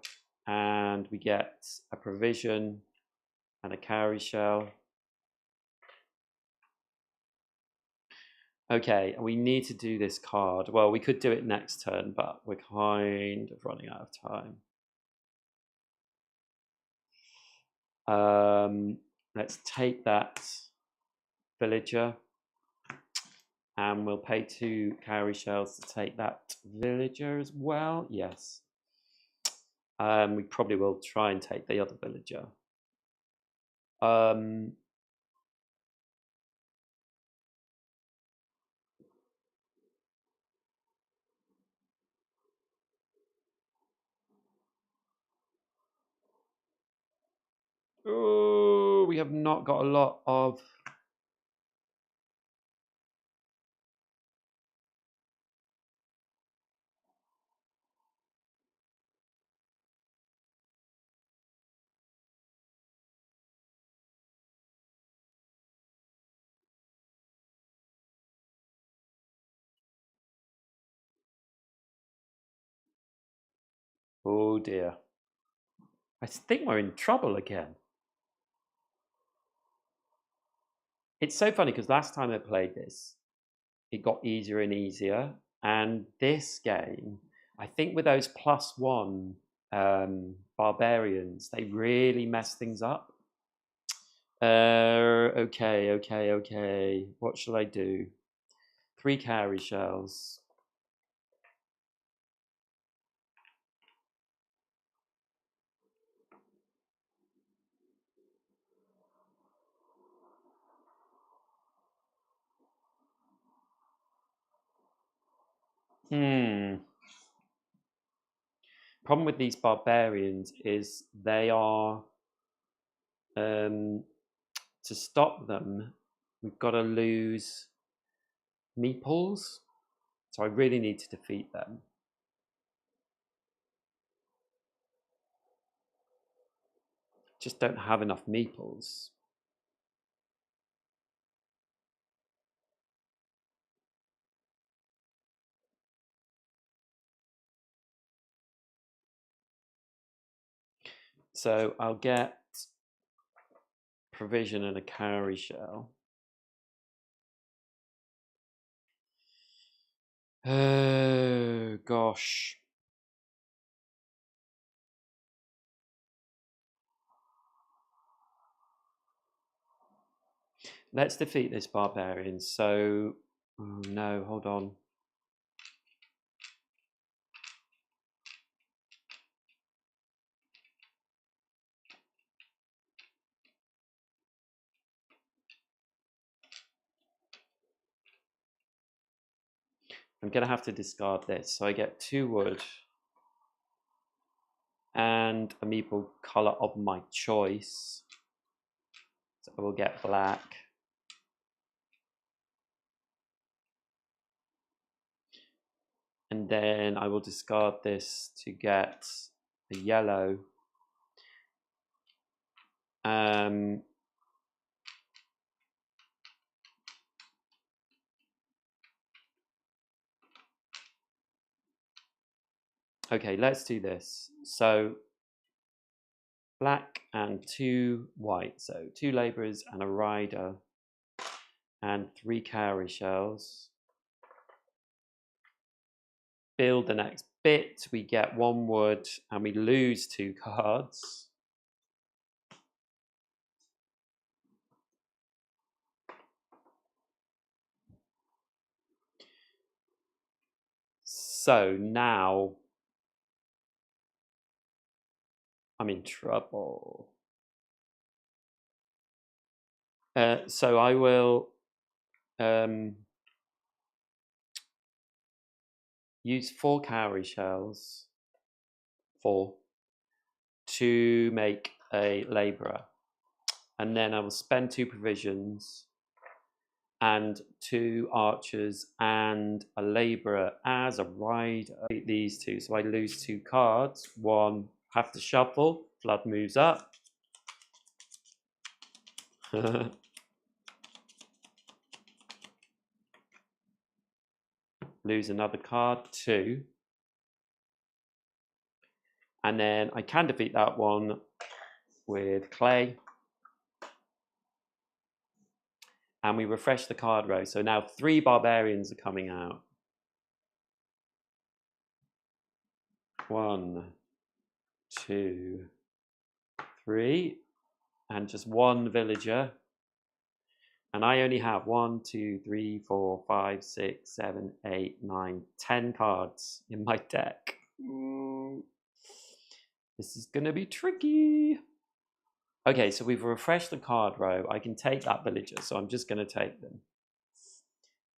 and we get a provision and a cowrie shell. Okay, and we need to do this card. Well, we could do it next turn, but we're kind of running out of time. Let's take that villager, and we'll pay 2 cowrie shells to take that villager as well. Yes. We probably will try and take the other villager. Oh, we have not got a lot of... Oh dear. I think we're in trouble again. It's so funny because last time I played this, it got easier and easier. And this game, I think with those +1 barbarians, they really mess things up. Okay. What shall I do? 3 cowrie shells. Problem with these barbarians is they are, to stop them, we've got to lose meeples. So I really need to defeat them. Just don't have enough meeples. So I'll get provision and a cowrie shell. Oh gosh. Let's defeat this barbarian. So, oh no, hold on. I'm going to have to discard this. So I get 2 wood and a meeple color of my choice. So I will get black. And then I will discard this to get a yellow. Okay, let's do this. So black and 2 white. So 2 labourers and a rider and 3 cowrie shells. Build the next bit. We get 1 wood and we lose 2 cards. So now I'm in trouble. So I will use 4 cowrie shells, 4, to make a labourer. And then I will spend 2 provisions and 2 archers and a labourer as a rider. These 2, so I lose 2 cards. 1, have to shuffle, flood moves up. Lose another card, 2. And then I can defeat that one with clay. And we refresh the card row. So now 3 barbarians are coming out. 1, 2, 3. And just 1 villager. And I only have 1, 2, 3, 4, 5, 6, 7, 8, 9, 10 cards in my deck. This is going to be tricky. Okay, so we've refreshed the card row. I can take that villager, so I'm just going to take them.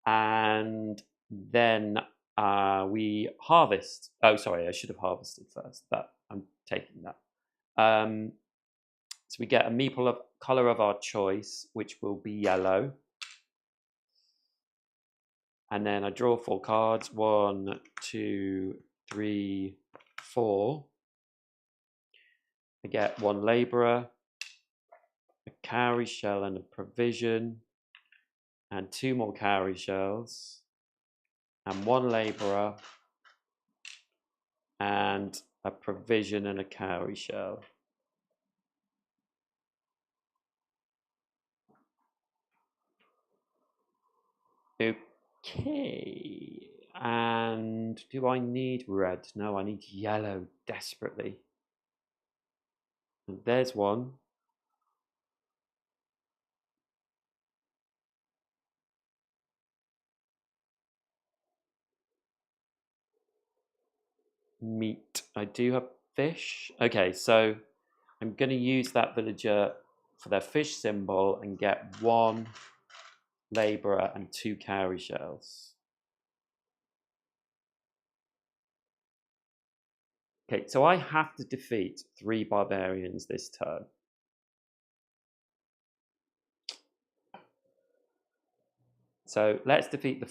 And then we harvest. Oh, sorry, I should have harvested first, but I'm taking that. So we get a meeple of color of our choice, which will be yellow. And then I draw 4 cards. 1, 2, 3, 4. I get 1 labourer, a cowrie shell and a provision, and 2 more cowrie shells, and 1 labourer, and a provision and a cowrie shell. Okay. And do I need red? No, I need yellow desperately. And there's 1. Meat. I do have fish. Okay, so I'm going to use that villager for their fish symbol and get 1 labourer and 2 cowrie shells. Okay, so I have to defeat 3 barbarians this turn. So let's defeat the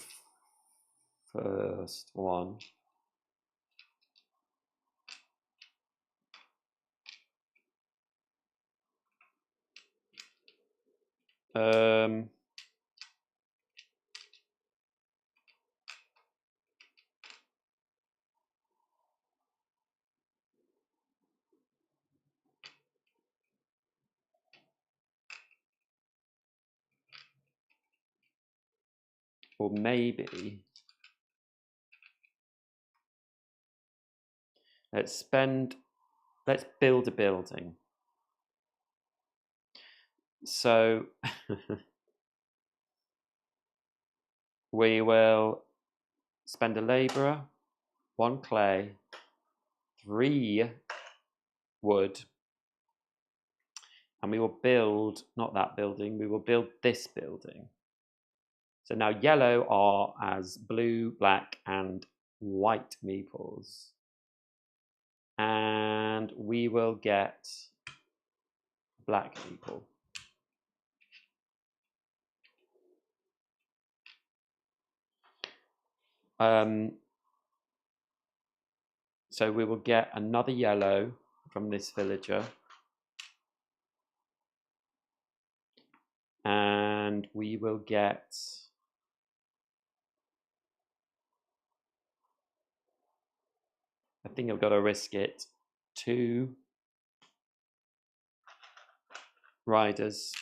first one. Or maybe let's build a building. So we will spend a labourer, 1 clay, 3 wood, and we will build, not that building, we will build this building. So now yellow are as blue, black, and white meeples. And we will get black meeple. So we will get another yellow from this villager. And we will get I think I've got to risk it. 2 riders.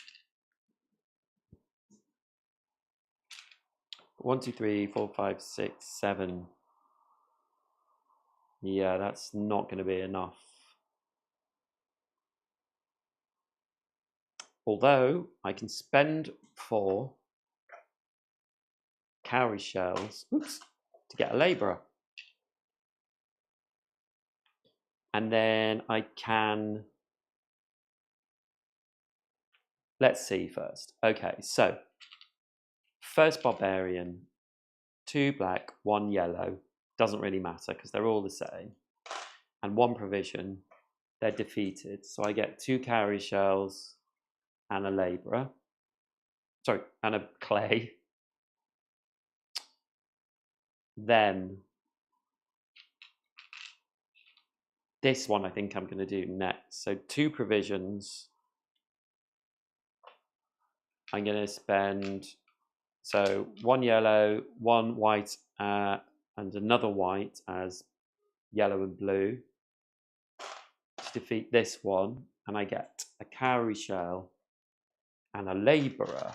1, 2, 3, 4, 5, 6, 7. Yeah, that's not going to be enough. Although I can spend 4 cowrie shells, oops, to get a labourer. And then I can, let's see first. Okay, so first barbarian, 2 black, 1 yellow. Doesn't really matter because they're all the same. And 1 provision, they're defeated. So I get 2 cowrie shells and a labourer. Sorry, and a clay. Then this one I think I'm going to do next. So 2 provisions. I'm going to spend, so 1 yellow, 1 white, and another white as yellow and blue to defeat this one. And I get a cowrie shell and a labourer.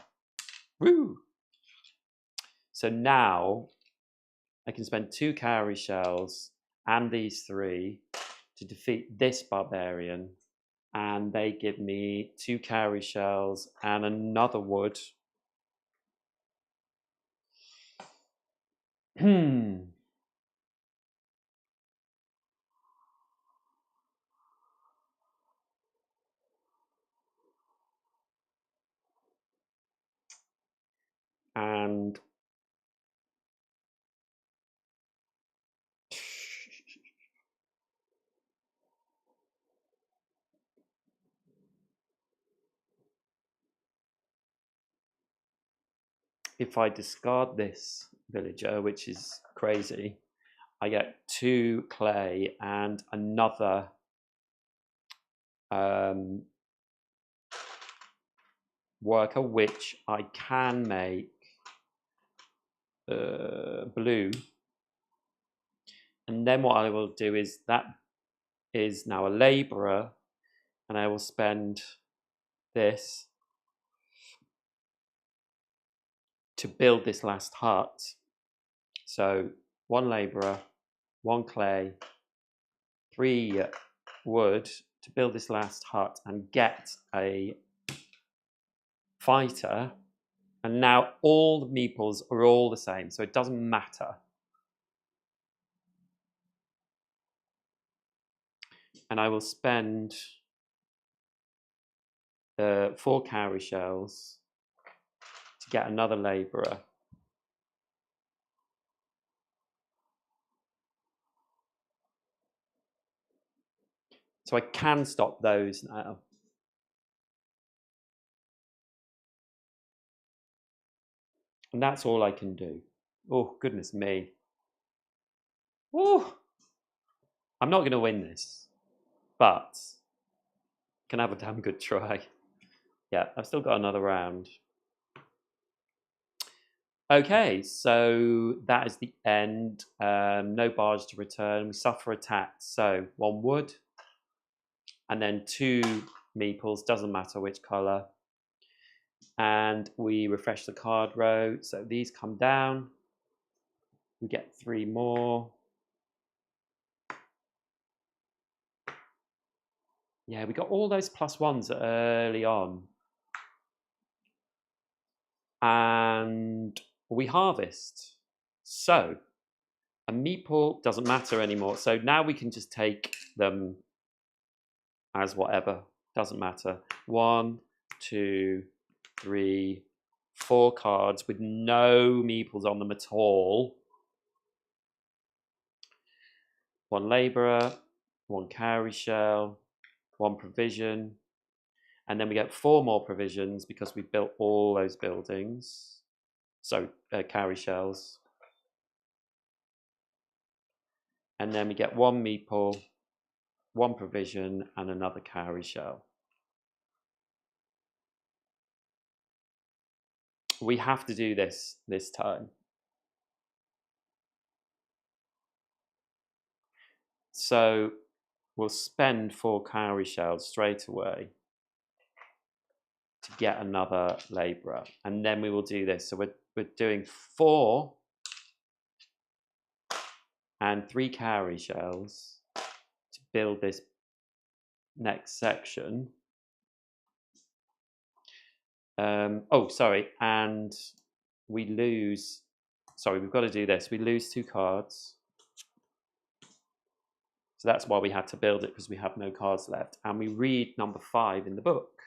Woo! So now I can spend 2 cowrie shells and these 3 to defeat this barbarian, and they give me 2 cowrie shells and another wood. And if I discard this villager, which is crazy, I get 2 clay and another worker, which I can make blue. And then what I will do is, that is now a labourer, and I will spend this to build this last hut. So 1 labourer, 1 clay, 3 wood to build this last hut and get a fighter. And now all the meeples are all the same, so it doesn't matter. And I will spend 4 cowrie shells to get another labourer. So I can stop those now. And that's all I can do. Oh, goodness me. Oh, I'm not going to win this, but can have a damn good try. Yeah, I've still got another round. Okay, so that is the end. No barge to return. We suffer attacks. So 1 wood, and then 2 meeples, doesn't matter which colour. And we refresh the card row. So these come down. We get 3 more. Yeah, we got all those +1s early on. And we harvest. So a meeple doesn't matter anymore. So now we can just take them as whatever. Doesn't matter. 1, 2, 3, 4 cards with no meeples on them at all. 1 labourer, 1 cowrie shell, 1 provision, and then we get 4 more provisions because we built all those buildings. So cowrie shells. And then we get 1 meeple, 1 provision, and another cowrie shell. We have to do this time. So we'll spend 4 cowrie shells straight away to get another labourer, and then we will do this. So we're doing 4 and 3 cowrie shells to build this next section. Oh, sorry, and we lose. Sorry, we've got to do this. We lose 2 cards. So that's why we had to build it, because we have no cards left. And we read number 5 in the book.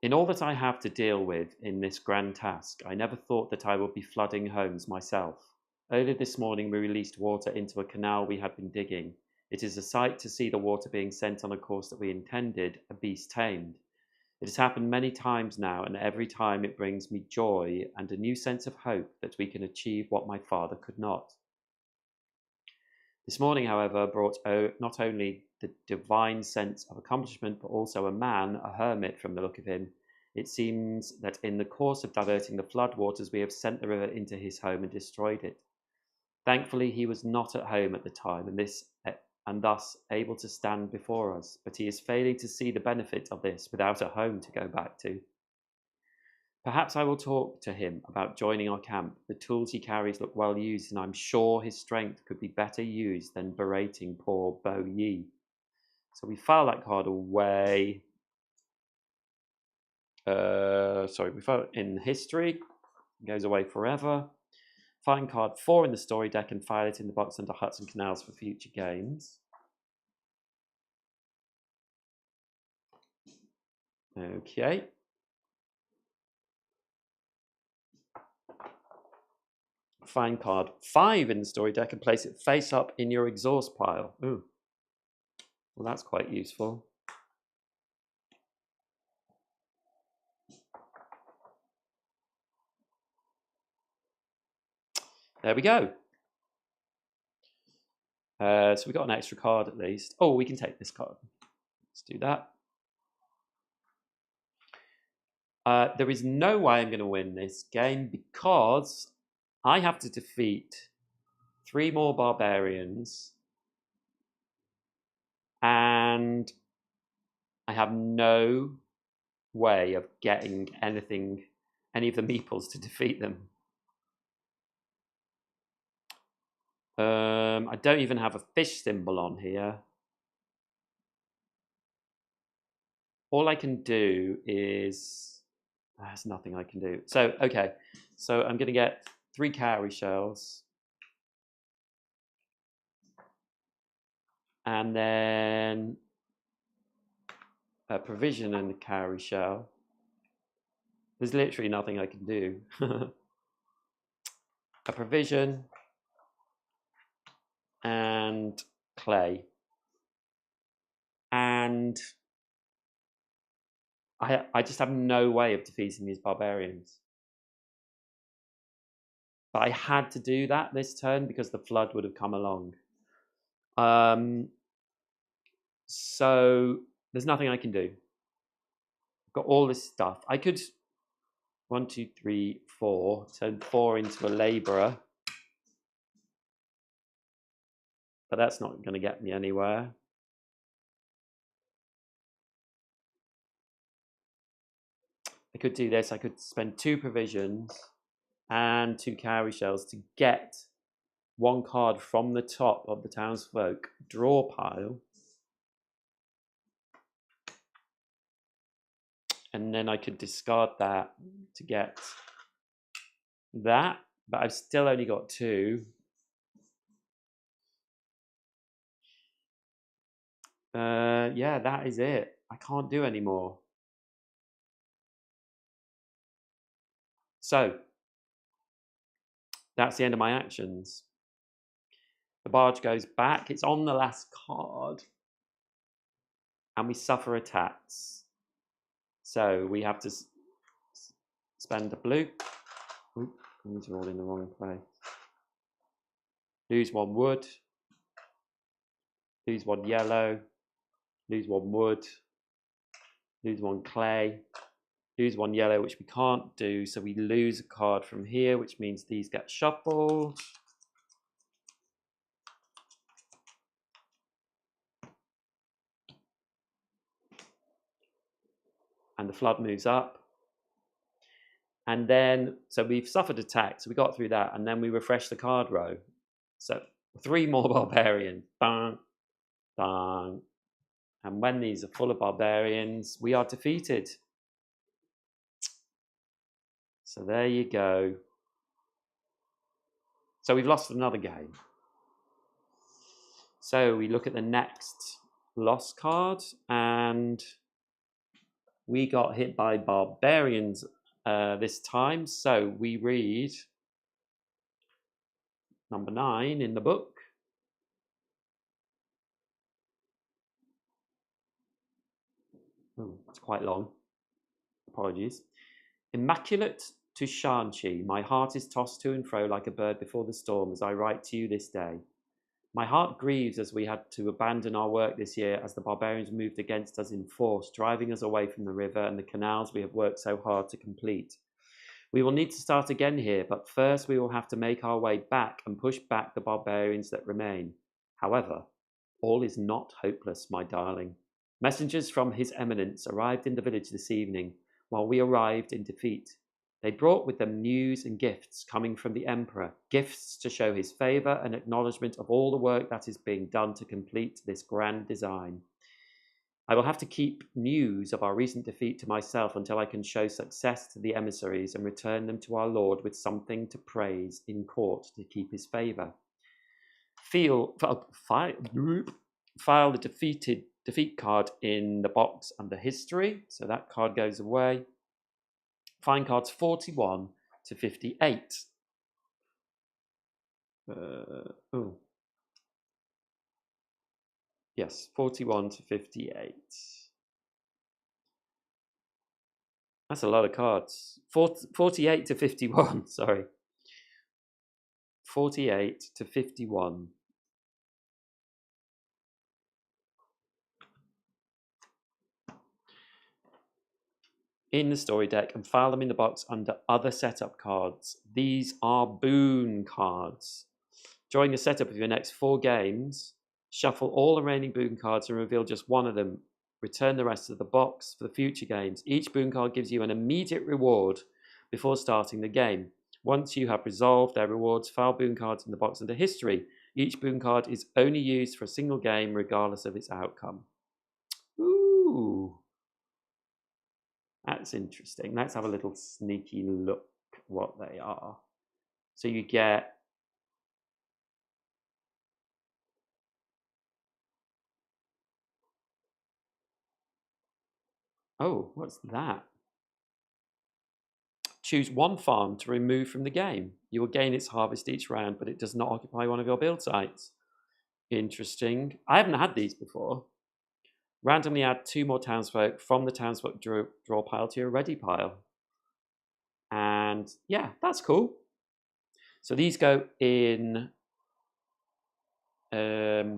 In all that I have to deal with in this grand task, I never thought that I would be flooding homes myself. Earlier this morning, we released water into a canal we had been digging. It is a sight to see the water being sent on a course that we intended, a beast tamed. It has happened many times now, and every time it brings me joy and a new sense of hope that we can achieve what my father could not. This morning, however, brought not only the divine sense of accomplishment, but also a man, a hermit from the look of him. It seems that in the course of diverting the flood waters, we have sent the river into his home and destroyed it. Thankfully, he was not at home at the time, and thus able to stand before us, but he is failing to see the benefit of this without a home to go back to. Perhaps I will talk to him about joining our camp. The tools he carries look well used, and I'm sure his strength could be better used than berating poor Bo Yi. So we file that card away. Sorry, we file it in history. It goes away forever. Find card 4 in the story deck and file it in the box under Huts and Canals for future games. Okay. Find card 5 in the story deck and place it face up in your exhaust pile. Ooh. Well, that's quite useful. There we go. So we got an extra card at least. Oh, we can take this card. Let's do that. There is no way I'm going to win this game because I have to defeat 3 more barbarians and I have no way of getting any of the meeples to defeat them. I don't even have a fish symbol on here. All I can do is... There's nothing I can do. So, okay. So I'm going to get 3 cowrie shells. And then a provision and a cowrie shell. There's literally nothing I can do. A provision and clay. And I just have no way of defeating these barbarians. But I had to do that this turn because the flood would have come along. So there's nothing I can do. I've got all this stuff. I could 1, 2, 3, 4 turn 4 into a labourer. But that's not going to get me anywhere. I could do this. I could spend 2 provisions and 2 cowrie shells to get 1 card from the top of the townsfolk draw pile. And then I could discard that to get that. But I've still only got 2. Yeah, that is it. I can't do any more. So that's the end of my actions. The barge goes back. It's on the last card. And we suffer attacks. So we have to spend a blue. Oop, these are all in the wrong place. Lose 1 wood. Lose 1 yellow. Lose 1 wood. Lose 1 clay. Lose 1 yellow, which we can't do. So we lose a card from here, which means these get shuffled. and the flood moves up. And then, so we've suffered attack, so we got through that, and then we refresh the card row. So 3 more barbarians. Bang, bang. And when these are full of barbarians, we are defeated. So there you go. So we've lost another game. So we look at the next lost card, and we got hit by barbarians this time. So we read number 9 in the book. Oh, it's quite long. Apologies. Immaculate to Shanxi, my heart is tossed to and fro like a bird before the storm as I write to you this day. My heart grieves as we had to abandon our work this year as the barbarians moved against us in force, driving us away from the river and the canals we have worked so hard to complete. We will need to start again here, but first we will have to make our way back and push back the barbarians that remain. However, all is not hopeless, my darling. Messengers from His Eminence arrived in the village this evening, while we arrived in defeat. They brought with them news and gifts coming from the Emperor, gifts to show his favour and acknowledgement of all the work that is being done to complete this grand design. I will have to keep news of our recent defeat to myself until I can show success to the emissaries and return them to our Lord with something to praise in court to keep his favour. File the defeat card in the box under history, so that card goes away. Find cards 41 to 58. Yes, 41 to 58. That's a lot of cards. 48 to 51, sorry. 48 to 51. In the story deck and file them in the box under other setup cards. These are boon cards. During the setup of your next 4 games, shuffle all the remaining boon cards and reveal just one of them. Return the rest of the box for the future games. Each boon card gives you an immediate reward before starting the game. Once you have resolved their rewards, file boon cards in the box under history. Each boon card is only used for a single game regardless of its outcome. Ooh. That's interesting. Let's have a little sneaky look what they are. So you get oh, what's that? Choose one farm to remove from the game. You will gain its harvest each round, but it does not occupy one of your build sites. Interesting. I haven't had these before. Randomly add 2 more townsfolk from the townsfolk draw pile to your ready pile. And yeah, that's cool. So these go in other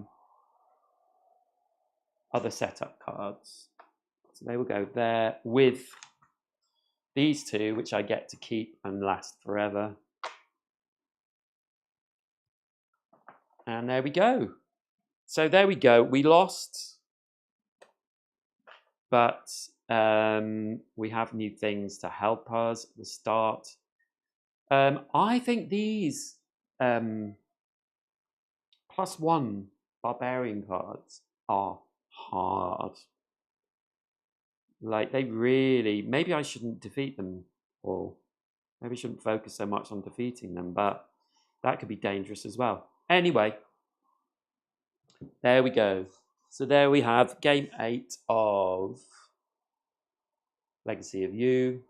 setup cards. So they will go there with these 2, which I get to keep and last forever. And there we go. So there we go. We lost, but we have new things to help us at the start. I think these +1 barbarian cards are hard. Like, they really, maybe I shouldn't defeat them all. Maybe I shouldn't focus so much on defeating them, but that could be dangerous as well. Anyway, there we go. So there we have game 8 of Legacy of You.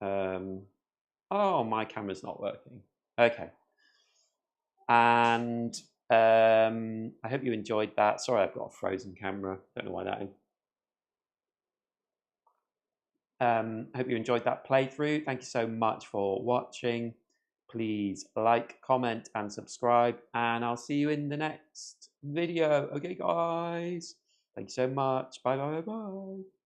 Oh, my camera's not working. Okay. And I hope you enjoyed that. Sorry, I've got a frozen camera. Don't know why that is. Hope you enjoyed that playthrough. Thank you so much for watching. Please like, comment, and subscribe. And I'll see you in the next video. Okay, guys. Thank you so much. Bye, bye, bye, bye.